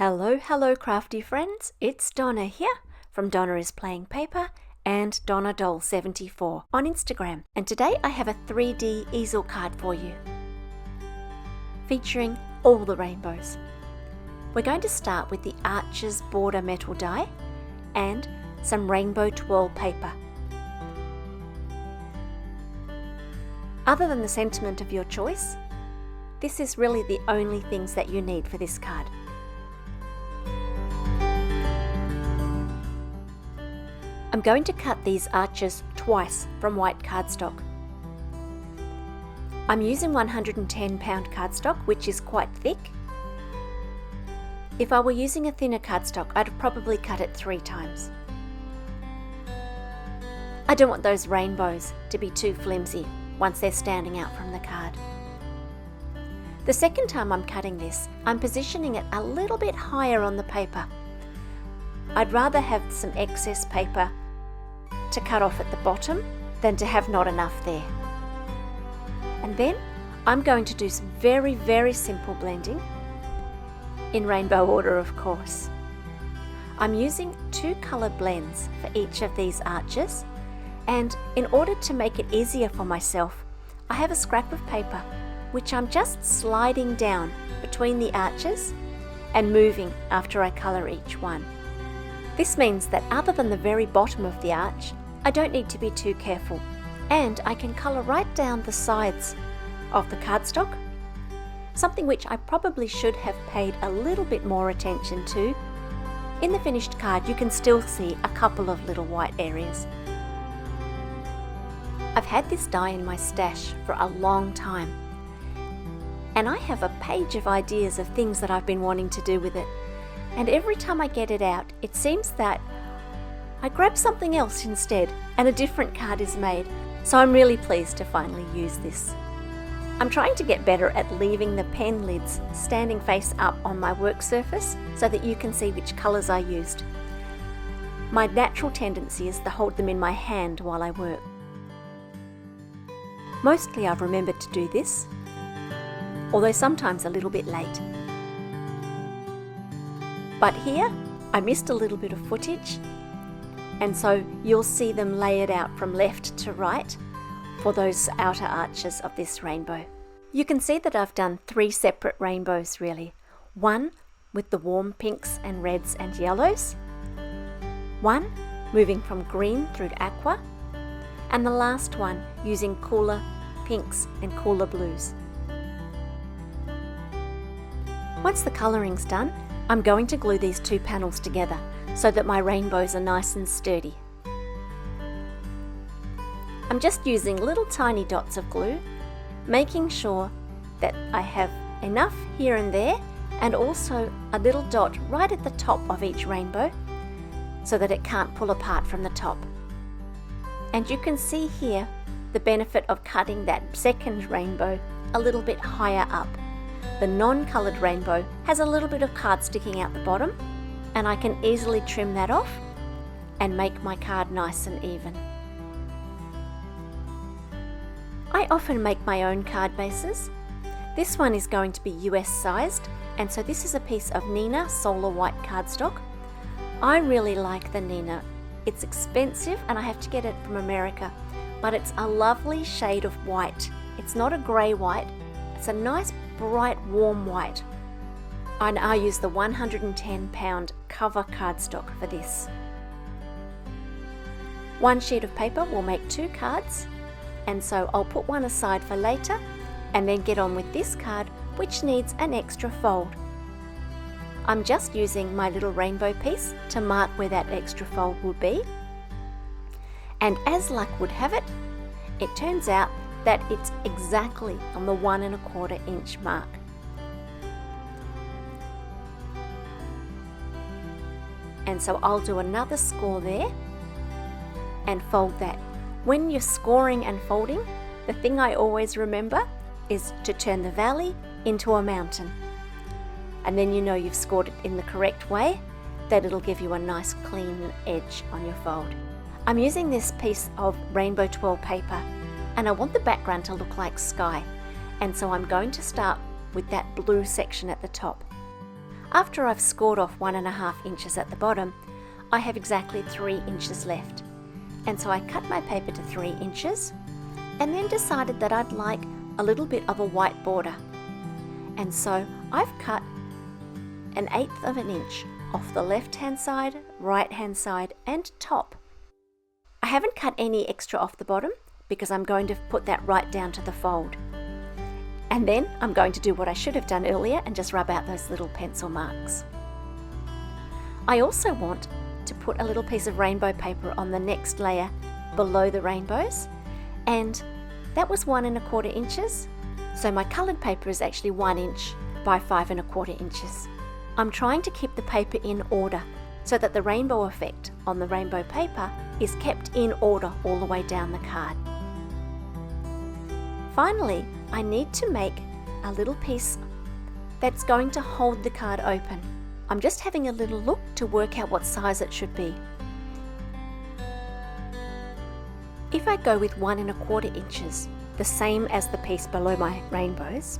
Hello crafty friends, it's Donna here from Donna is Playing Paper and Donna Doll 74 on Instagram, and today I have a 3D easel card for you featuring all the rainbows. We're going to start with the Arches border metal die and some Rainbow Twirl paper. Other than the sentiment of your choice, this is really the only things that you need for this card. I'm going to cut these arches twice from white cardstock. I'm using 110 pound cardstock, which is quite thick. If I were using a thinner cardstock, I'd probably cut it 3 times. I don't want those rainbows to be too flimsy once they're standing out from the card. The second time I'm cutting this, I'm positioning it a little bit higher on the paper. I'd rather have some excess paper to cut off at the bottom than to have not enough there. And then I'm going to do some very simple blending, in rainbow order of course. I'm using 2 colour blends for each of these arches, and in order to make it easier for myself, I have a scrap of paper which I'm just sliding down between the arches and moving after I colour each one. This means that other than the very bottom of the arch, I don't need to be too careful, and I can colour right down the sides of the cardstock, something which I probably should have paid a little bit more attention to. In the finished card, you can still see a couple of little white areas. I've had this die in my stash for a long time, and I have a page of ideas of things that I've been wanting to do with it. And every time I get it out, it seems that I grab something else instead and a different card is made. So I'm really pleased to finally use this. I'm trying to get better at leaving the pen lids standing face up on my work surface so that you can see which colours I used. My natural tendency is to hold them in my hand while I work. Mostly I've remembered to do this, although sometimes a little bit late. But here, I missed a little bit of footage, and so you'll see them layered out from left to right for those outer arches of this rainbow. You can see that I've done 3 separate rainbows really. One with the warm pinks and reds and yellows, one moving from green through to aqua, and the last one using cooler pinks and cooler blues. Once the colouring's done, I'm going to glue these 2 panels together so that my rainbows are nice and sturdy. I'm just using little tiny dots of glue, making sure that I have enough here and there, and also a little dot right at the top of each rainbow so that it can't pull apart from the top. And you can see here the benefit of cutting that second rainbow a little bit higher up. The non-coloured rainbow has a little bit of card sticking out the bottom, and I can easily trim that off and make my card nice and even. I often make my own card bases. This one is going to be US sized, and so this is a piece of Neenah Solar White cardstock. I really like the Neenah. It's expensive and I have to get it from America, but it's a lovely shade of white. It's not a grey white, it's a nice bright warm white. And I use the 110 pound cover cardstock for this. 1 sheet of paper will make 2 cards, and so I'll put one aside for later and then get on with this card, which needs an extra fold. I'm just using my little rainbow piece to mark where that extra fold will be, and as luck would have it, it turns out that it's exactly on the 1 1/4 inch mark. And so I'll do another score there and fold that. When you're scoring and folding, the thing I always remember is to turn the valley into a mountain. And then you know you've scored it in the correct way, that it'll give you a nice clean edge on your fold. I'm using this piece of Rainbow Twirl paper, and I want the background to look like sky, and so I'm going to start with that blue section at the top. After I've scored off 1.5 inches at the bottom, I have exactly 3 inches left. And so I cut my paper to 3 inches and then decided that I'd like a little bit of a white border. And so I've cut 1/8 of an inch off the left hand side, right hand side and top. I haven't cut any extra off the bottom because I'm going to put that right down to the fold. And then I'm going to do what I should have done earlier and just rub out those little pencil marks. I also want to put a little piece of rainbow paper on the next layer below the rainbows, and that was 1.25 inches. So my coloured paper is actually 1 inch by 5.25 inches. I'm trying to keep the paper in order so that the rainbow effect on the rainbow paper is kept in order all the way down the card. Finally, I need to make a little piece that's going to hold the card open. I'm just having a little look to work out what size it should be. If I go with 1.25 inches, the same as the piece below my rainbows,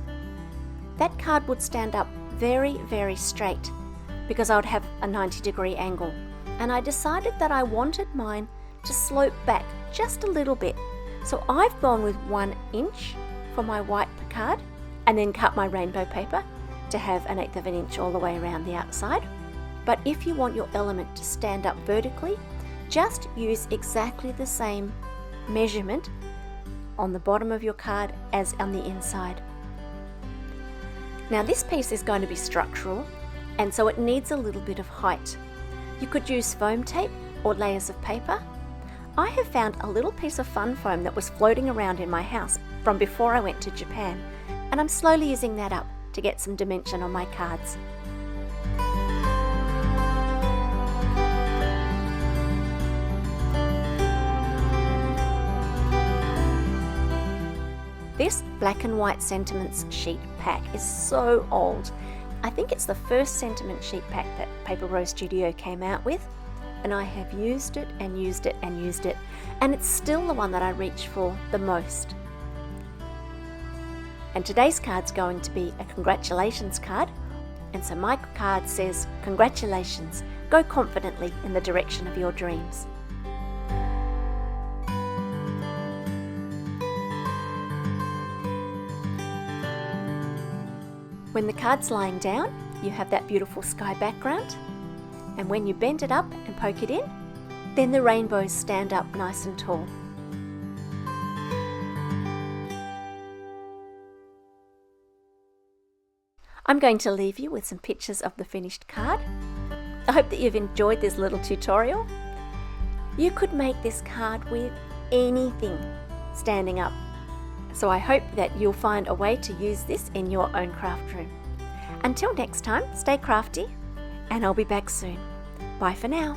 that card would stand up very, very straight because I would have a 90-degree angle. And I decided that I wanted mine to slope back just a little bit. So I've gone with 1 inch for my white card and then cut my rainbow paper to have 1/8 of an inch all the way around the outside. But if you want your element to stand up vertically, just use exactly the same measurement on the bottom of your card as on the inside. Now this piece is going to be structural, and so it needs a little bit of height. You could use foam tape or layers of paper. I have found a little piece of fun foam that was floating around in my house from before I went to Japan, and I'm slowly using that up to get some dimension on my cards. This black and white sentiments sheet pack is so old. I think it's the first sentiment sheet pack that Paper Rose Studio came out with, and I have used it and used it and used it, and it's still the one that I reach for the most. And today's card's going to be a congratulations card, and so my card says, congratulations, go confidently in the direction of your dreams. When the card's lying down, you have that beautiful sky background, and when you bend it up and poke it in, then the rainbows stand up nice and tall. I'm going to leave you with some pictures of the finished card. I hope that you've enjoyed this little tutorial. You could make this card with anything standing up. So I hope that you'll find a way to use this in your own craft room. Until next time, stay crafty, and I'll be back soon. Bye for now.